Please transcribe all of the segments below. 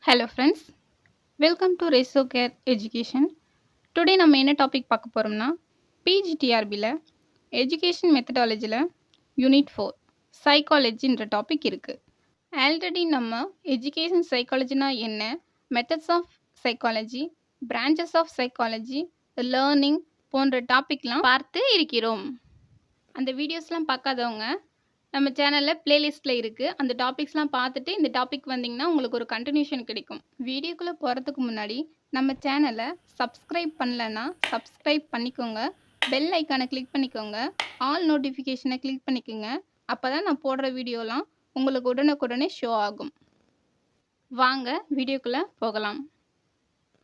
Hello friends, welcome to Reso Care Education. Today நம்ம என்ன topic பார்க்க போகிறோம்னா பிஜிடிஆர்பியில் எஜுகேஷன் மெத்தடாலஜியில் யூனிட் 4 சைக்காலஜின்ற டாபிக் இருக்குது. ஆல்ரெடி நம்ம எஜுகேஷன் சைக்காலஜினா என்ன, methods of psychology, branches of psychology, learning போன்ற டாபிக்லாம் பார்த்து இருக்கிறோம். அந்த வீடியோஸ்லாம் பார்க்காதவங்க நம்ம சேனலில் பிளேலிஸ்ட்டில் இருக்குது. அந்த டாபிக்ஸ்லாம் பார்த்துட்டு இந்த டாபிக் வந்தீங்கன்னா உங்களுக்கு ஒரு கண்டினியூஷன் கிடைக்கும். வீடியோக்குள்ளே போகிறதுக்கு முன்னாடி நம்ம சேனலை சப்ஸ்கிரைப் பண்ணலன்னா சப்ஸ்கிரைப் பண்ணிக்கோங்க, பெல் ஐக்கானை கிளிக் பண்ணிக்கோங்க, ஆல் நோட்டிஃபிகேஷனை கிளிக் பண்ணிக்கோங்க. அப்போ தான் நான் போடுற வீடியோலாம் உங்களுக்கு உடனுக்குடனே ஷோ ஆகும். வாங்க வீடியோக்குள்ளே போகலாம்.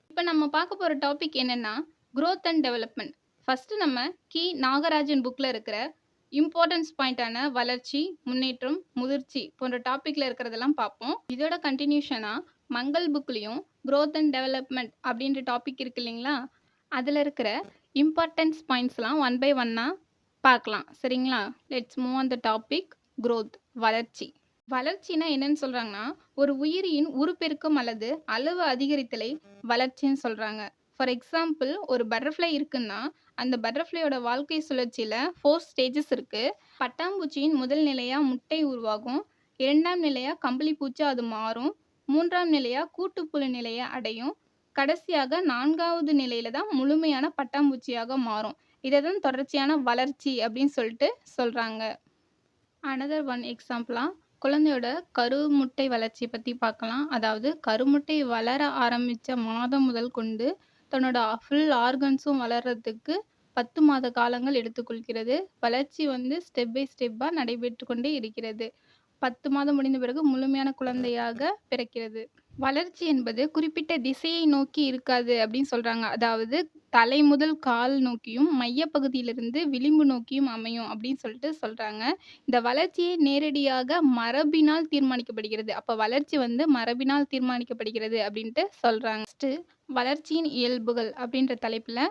இப்போ நம்ம பார்க்க போகிற டாபிக் என்னென்னா க்ரோத் அண்ட் டெவலப்மெண்ட். ஃபஸ்ட்டு நம்ம கி நாகராஜன் புக்கில் இருக்கிற இம்பார்ட்டன்ஸ் பாயிண்டான வளர்ச்சி, முன்னேற்றம், முதிர்ச்சி போன்ற டாப்பிக்கில் இருக்கிறதெல்லாம் பார்ப்போம். இதோட கண்டினியூஷனாக மங்கள் புக்லேயும் க்ரோத் அண்ட் டெவலப்மெண்ட் அப்படின்ற டாபிக் இருக்கு இல்லைங்களா, அதில் இருக்கிற இம்பார்ட்டன்ஸ் பாயிண்ட்ஸ்லாம் ஒன் பை ஒன்னாக பார்க்கலாம். சரிங்களா? Let's move on the topic. Growth, வளர்ச்சி. வளர்ச்சினா என்னன்னு சொல்கிறாங்கன்னா ஒரு உயிரியின் உருப்பெருக்கம் அல்லது அளவு அதிகரித்தலை வளர்ச்சின்னு சொல்கிறாங்க. ஃபார் எக்ஸாம்பிள், ஒரு பட்டர்ஃப்ளை இருக்குன்னா அந்த பட்டர்ஃப்ளையோட வாழ்க்கை சுழற்சியில் 4 ஸ்டேஜஸ் இருக்குது. பட்டாம்பூச்சியின் முதல் நிலையாக முட்டை உருவாகும், 2ஆம் நிலையாக கம்பளி பூச்சி அது மாறும், 3ஆம் நிலையாக கூட்டுப்புழு நிலையை அடையும், கடைசியாக 4ஆவது நிலையில தான் முழுமையான பட்டாம்பூச்சியாக மாறும். இதை தான் தொடர்ச்சியான வளர்ச்சி அப்படின்னு சொல்லிட்டு சொல்கிறாங்க. அனதர் ஒன் எக்ஸாம்பிளாக குழந்தையோட கருமுட்டை வளர்ச்சியை பற்றி பார்க்கலாம். அதாவது கருமுட்டை வளர ஆரம்பித்த மாதம் முதல் கொண்டு தன்னோட ஃபுல் ஆர்கன்ஸும் வளர்கிறதுக்கு 10 மாத காலங்கள் எடுத்துக்கொள்கிறது. வளர்ச்சி ஸ்டெப் பை ஸ்டெப்பாக நடைபெற்று கொண்டே இருக்கிறது. 10 மாதம் முடிந்த பிறகு முழுமையான குழந்தையாக பிறக்கிறது. வளர்ச்சி என்பது குறிப்பிட்ட திசையை நோக்கி இருக்காது அப்படின்னு சொல்கிறாங்க. அதாவது தலை முதல் கால் நோக்கியும் மையப்பகுதியிலிருந்து விளிம்பு நோக்கியும் அமையும் அப்படின்னு சொல்லிட்டு சொல்கிறாங்க. இந்த வளர்ச்சியை நேரடியாக மரபினால் தீர்மானிக்கப்படுகிறது. அப்போ வளர்ச்சி மரபினால் தீர்மானிக்கப்படுகிறது அப்படின்ட்டு சொல்கிறாங்க. ஃபஸ்ட்டு வளர்ச்சியின் இயல்புகள் அப்படின்ற தலைப்பில்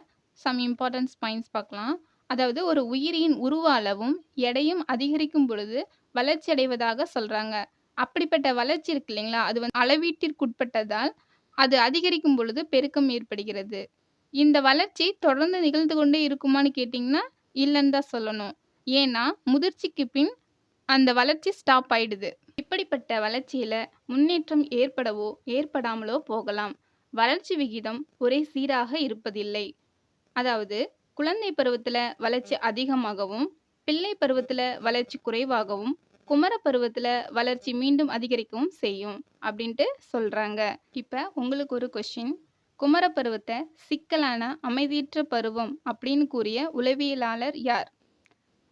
சம் இம்பார்ட்டன்ஸ் பாயிண்ட்ஸ் பார்க்கலாம். அதாவது ஒரு உயிரியின் உருவ அளவும் எடையும் அதிகரிக்கும் பொழுது வளர்ச்சி அடைவதாக சொல்கிறாங்க. அப்படிப்பட்ட வளர்ச்சி இருக்கு இல்லைங்களா, அது அளவீட்டிற்குட்பட்டதால் அது அதிகரிக்கும் பொழுது பெருக்கம் ஏற்படுகிறது. இந்த வளர்ச்சி தொடர்ந்து நிகழ்ந்து கொண்டே இருக்குமான்னு கேட்டிங்கன்னா இல்லைன்னு தான் சொல்லணும். ஏன்னா முதிர்ச்சிக்கு பின் அந்த வளர்ச்சி ஸ்டாப் ஆயிடுது. இப்படிப்பட்ட வளர்ச்சியில் முன்னேற்றம் ஏற்படவோ ஏற்படாமலோ போகலாம். வளர்ச்சி விகிதம் ஒரே சீராக இருப்பதில்லை. அதாவது குழந்தை பருவத்தில் வளர்ச்சி அதிகமாகவும், பிள்ளை பருவத்தில் வளர்ச்சி குறைவாகவும், குமர பருவத்தில் வளர்ச்சி மீண்டும் அதிகரிக்கவும் செய்யும் அப்படின்ட்டு சொல்கிறாங்க. இப்போ உங்களுக்கு ஒரு கொஷின். குமர பருவத்தை சிக்கலான அமைதியற்ற பருவம் அப்படின்னு கூறிய உளவியலாளர் யார்?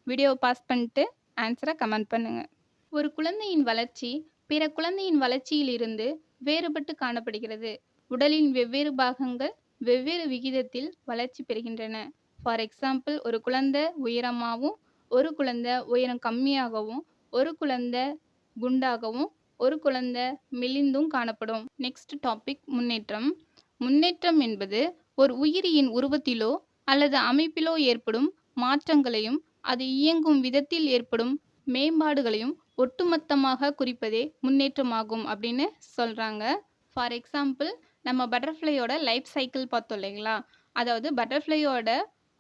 வீடியோவை பாஸ் பண்ணிட்டு ஆன்சரை கமெண்ட் பண்ணுங்கள். ஒரு குழந்தையின் வளர்ச்சி பிற குழந்தையின் வளர்ச்சியிலிருந்து வேறுபட்டு காணப்படுகிறது. உடலின் வெவ்வேறு பாகங்கள் வெவ்வேறு விகிதத்தில் வளர்ச்சி பெறுகின்றன. ஃபார் எக்ஸாம்பிள், ஒரு குழந்தை உயரமாகவும், ஒரு குழந்தை உயரம் கம்மியாகவும், ஒரு குழந்தை குண்டாகவும், ஒரு குழந்தை மெலிந்தும் காணப்படும். நெக்ஸ்ட் டாபிக் முன்னேற்றம். முன்னேற்றம் என்பது ஒரு உயிரியின் உருவத்திலோ அல்லது அமைப்பிலோ ஏற்படும் மாற்றங்களையும் அது இயங்கும் விதத்தில் ஏற்படும் மேம்பாடுகளையும் ஒட்டுமொத்தமாக குறிப்பதே முன்னேற்றமாகும் அப்படின்னு சொல்கிறாங்க. ஃபார் எக்ஸாம்பிள், நம்ம பட்டர்ஃப்ளையோட லைஃப் சைக்கிள் பார்த்தோம் இல்லைங்களா, அதாவது பட்டர்ஃப்ளையோட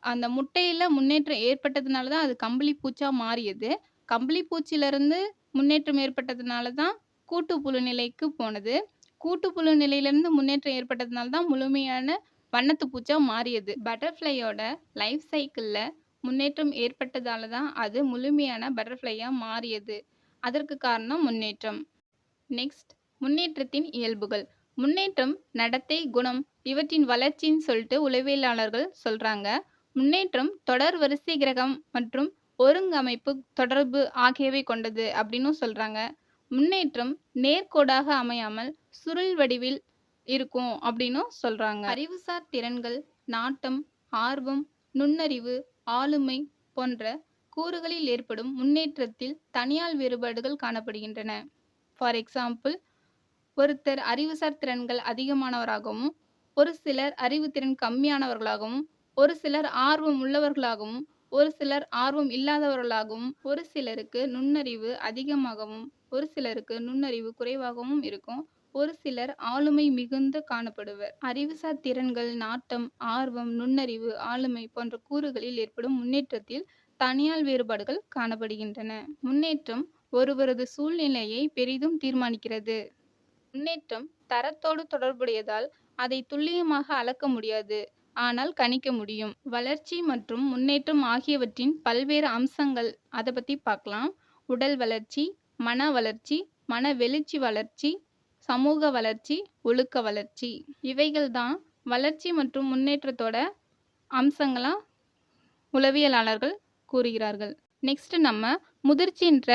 அந்த முட்டையில் முன்னேற்றம் ஏற்பட்டதுனால தான் அது கம்பளி பூச்சாக மாறியது. கம்பளி பூச்சியிலேருந்து முன்னேற்றம் ஏற்பட்டதுனால தான் கூட்டுப்புழு நிலைக்கு போனது. கூட்டுப்புழு நிலையிலேருந்து முன்னேற்றம் ஏற்பட்டதுனால தான் முழுமையான வண்ணத்து பூச்சாக மாறியது. பட்டர்ஃப்ளையோட லைஃப் சைக்கிளில் முன்னேற்றம் ஏற்பட்டதால தான் அது முழுமையான பட்டர்ஃப்ளையாக மாறியது. அதற்கு காரணம் முன்னேற்றம். நெக்ஸ்ட், முன்னேற்றத்தின் இயல்புகள். முன்னேற்றம் நடத்தை, குணம் இவற்றின் வளர்ச்சின்னு சொல்லிட்டு உளவியலாளர்கள் சொல்கிறாங்க. முன்னேற்றம் தொடர் வரிசை கிரகம் மற்றும் ஒருங்கமைப்பு தொடர்பு ஆகியவை கொண்டது அப்படின்னும் சொல்கிறாங்க. முன்னேற்றம் நேர்கோடாக அமையாமல் சுருள் வடிவில் இருக்கும் அப்படின்னும் சொல்கிறாங்க. அறிவுசார் திறன்கள், நாட்டம், ஆர்வம், நுண்ணறிவு, ஆளுமை போன்ற கூறுகளில் ஏற்படும் முன்னேற்றத்தில் தனியால் வேறுபாடுகள் காணப்படுகின்றன. ஃபார் எக்ஸாம்பிள், ஒருத்தர் அறிவுசார் திறன்கள் அதிகமானவராகவும், ஒரு சிலர் அறிவுத்திறன் கம்மியானவர்களாகவும், ஒரு சிலர் ஆர்வம் உள்ளவர்களாகவும், ஒரு சிலர் ஆர்வம் இல்லாதவர்களாகவும், ஒரு சிலருக்கு நுண்ணறிவு அதிகமாகவும், ஒரு சிலருக்கு நுண்ணறிவு குறைவாகவும் இருக்கும், ஒரு சிலர் ஆளுமை மிகுந்த காணப்படுவர். அறிவுசார் திறன்கள், நாட்டம், ஆர்வம், நுண்ணறிவு, ஆளுமை போன்ற கூறுகளில் ஏற்படும் முன்னேற்றத்தில் தனியால் வேறுபாடுகள் காணப்படுகின்றன. முன்னேற்றம் ஒருவரது சூழ்நிலையை பெரிதும் தீர்மானிக்கிறது. முன்னேற்றம் தரத்தோடு தொடர்புடையதால் அதை துல்லியமாக அளக்க முடியாது, ஆனால் கணிக்க முடியும். வளர்ச்சி மற்றும் முன்னேற்றம் ஆகியவற்றின் பல்வேறு அம்சங்கள் அதை பற்றி பார்க்கலாம். உடல் வளர்ச்சி, மன வளர்ச்சி, மன வெளிச்சி வளர்ச்சி, சமூக வளர்ச்சி, ஒழுக்க வளர்ச்சி, இவைகள் தான் வளர்ச்சி மற்றும் முன்னேற்றத்தோட அம்சங்களா உளவியலாளர்கள் கூறுகிறார்கள். நெக்ஸ்ட் நம்ம முதிர்ச்சின்ற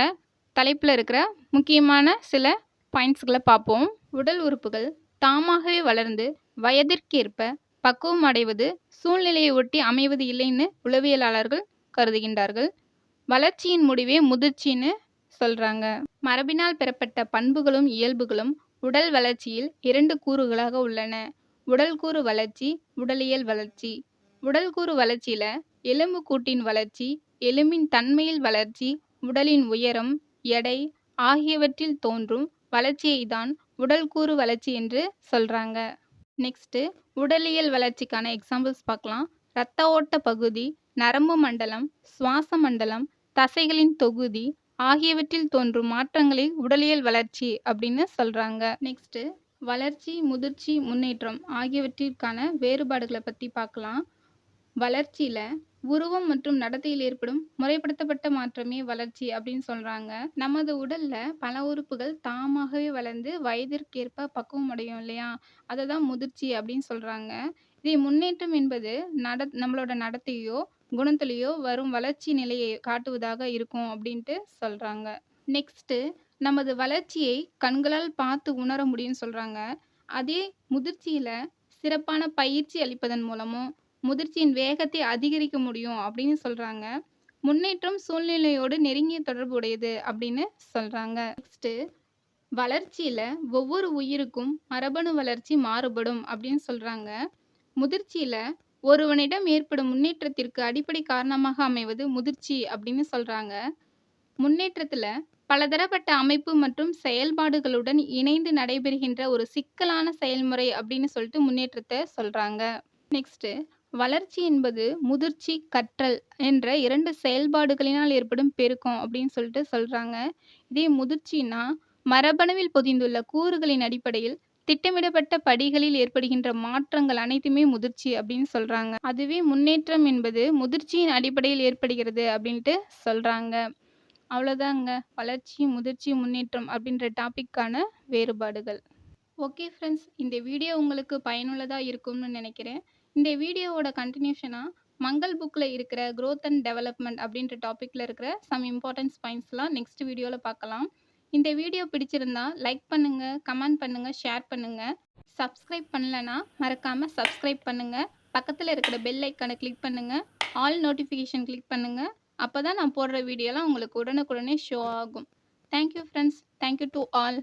தலைப்பில் இருக்கிற முக்கியமான சில பாயிண்ட்ஸ்களை பார்ப்போம். உடல் உறுப்புகள் தாமாகவே வளர்ந்து வயதிற்கேற்ப பக்குவம் அடைவது சூழ்நிலையை ஒட்டி அமைவது இல்லைன்னு உளவியலாளர்கள் கருதுகின்றார்கள். வளர்ச்சியின் முடிவே முதிர்ச்சின்னு சொல்றாங்க. மரபினால் பெறப்பட்ட பண்புகளும் இயல்புகளும் உடல் வளர்ச்சியில் 2 கூறுகளாக உள்ளன. உடல் கூறு வளர்ச்சி, உடலியல் வளர்ச்சி. உடல் கூறு வளர்ச்சியில எலும்பு கூட்டின் வளர்ச்சி, எலும்பின் தன்மையில் வளர்ச்சி, உடலின் உயரம், எடை ஆகியவற்றில் தோன்றும் வளர்ச்சியை தான் உடல் கூறு வளர்ச்சி என்று சொல்றாங்க. நெக்ஸ்ட் உடலியல் வளர்ச்சிக்கான எக்ஸாம்பிள்ஸ் பார்க்கலாம். இரத்த ஓட்ட பகுதி, நரம்பு மண்டலம், சுவாச மண்டலம், தசைகளின் தொகுதி ஆகியவற்றில் தோன்றும் மாற்றங்களை உடலியல் வளர்ச்சி அப்படின்னு சொல்றாங்க. நெக்ஸ்ட் வளர்ச்சி, முதிர்ச்சி, முன்னேற்றம் ஆகியவற்றிற்கான வேறுபாடுகளை பற்றி பார்க்கலாம். வளர்ச்சியில உருவம் மற்றும் நடத்தையில் ஏற்படும் முறைப்படுத்தப்பட்ட மாற்றமே வளர்ச்சி அப்படின்னு சொல்றாங்க. நமது உடல்ல பல உறுப்புகள் தாமாகவே வளர்ந்து வயதிற்கேற்ப பக்குவம் அடையும் இல்லையா, அதை தான் முதிர்ச்சி அப்படின்னு சொல்றாங்க. இதே முன்னேற்றம் என்பது நம்மளோட நடத்தையோ குணத்திலேயோ வரும் வளர்ச்சி நிலையை காட்டுவதாக இருக்கும் அப்படின்ட்டு சொல்றாங்க. நெக்ஸ்ட் நமது வளர்ச்சியை கண்களால் பார்த்து உணர முடியும்னு சொல்றாங்க. அதே முதிர்ச்சியில சிறப்பான பயிற்சி அளிப்பதன் மூலமும் முதிர்ச்சியின் வேகத்தை அதிகரிக்க முடியும் அப்படின்னு சொல்றாங்க. முன்னேற்றம் சூழ்நிலையோடு நெருங்கிய தொடர்பு உடையது அப்படின்னு சொல்றாங்க. நெக்ஸ்ட் வளர்ச்சியில ஒவ்வொரு உயிருக்கும் மரபணு வளர்ச்சி மாறுபடும் அப்படின்னு சொல்றாங்க. முதிர்ச்சியில ஒருவனிடம் ஏற்படும் முன்னேற்றத்திற்கு அடிப்படை காரணமாக அமைவது முதிர்ச்சி அப்படின்னு சொல்றாங்க. முன்னேற்றத்துல பலதரப்பட்ட அமைப்பு மற்றும் செயல்பாடுகளுடன் இணைந்து நடைபெறுகின்ற ஒரு சிக்கலான செயல்முறை அப்படின்னு சொல்லிட்டு முன்னேற்றத்தை சொல்றாங்க. நெக்ஸ்ட் வளர்ச்சி என்பது முதிர்ச்சி, கற்றல் என்ற 2 செயல்பாடுகளினால் ஏற்படும் பெருக்கம் அப்படின்னு சொல்லிட்டு சொல்றாங்க. இதே முதிர்ச்சினா மரபணுவில் பொதிந்துள்ள கூறுகளின் அடிப்படையில் திட்டமிடப்பட்ட படிகளில் ஏற்படுகின்ற மாற்றங்கள் அனைத்துமே முதிர்ச்சி அப்படின்னு சொல்றாங்க. அதுவே முன்னேற்றம் என்பது முதிர்ச்சியின் அடிப்படையில் ஏற்படுகிறது அப்படின்ட்டு சொல்றாங்க. அவ்வளோதாங்க வளர்ச்சி, முதிர்ச்சி, முன்னேற்றம் அப்படின்ற டாபிக்கான வேறுபாடுகள். ஓகே ஃப்ரெண்ட்ஸ், இந்த வீடியோ உங்களுக்கு பயனுள்ளதாக இருக்கும்னு நினைக்கிறேன். இந்த வீடியோவோட கண்டினியூஷனாக மங்கள் புக்கில் இருக்கிற growth அண்ட் டெவலப்மெண்ட் அப்படின்ற டாப்பிக்கில் இருக்கிற சம் இம்பார்ட்டன்ஸ் பாயிண்ட்ஸ்லாம் நெக்ஸ்ட் வீடியோவில் பார்க்கலாம். இந்த வீடியோ பிடிச்சிருந்தா லைக் பண்ணுங்கள், கமெண்ட் பண்ணுங்கள், ஷேர் பண்ணுங்கள். சப்ஸ்கிரைப் பண்ணலைன்னா மறக்காமல் சப்ஸ்கிரைப் பண்ணுங்கள். பக்கத்தில் இருக்கிற பெல் ஐக்கானை கிளிக் பண்ணுங்கள். ஆல் நோட்டிஃபிகேஷன் கிளிக் பண்ணுங்கள். அப்போ தான் நான் போடுற வீடியோலாம் உங்களுக்கு உடனுக்குடனே ஷோ ஆகும். Thank you friends. Thank you to all.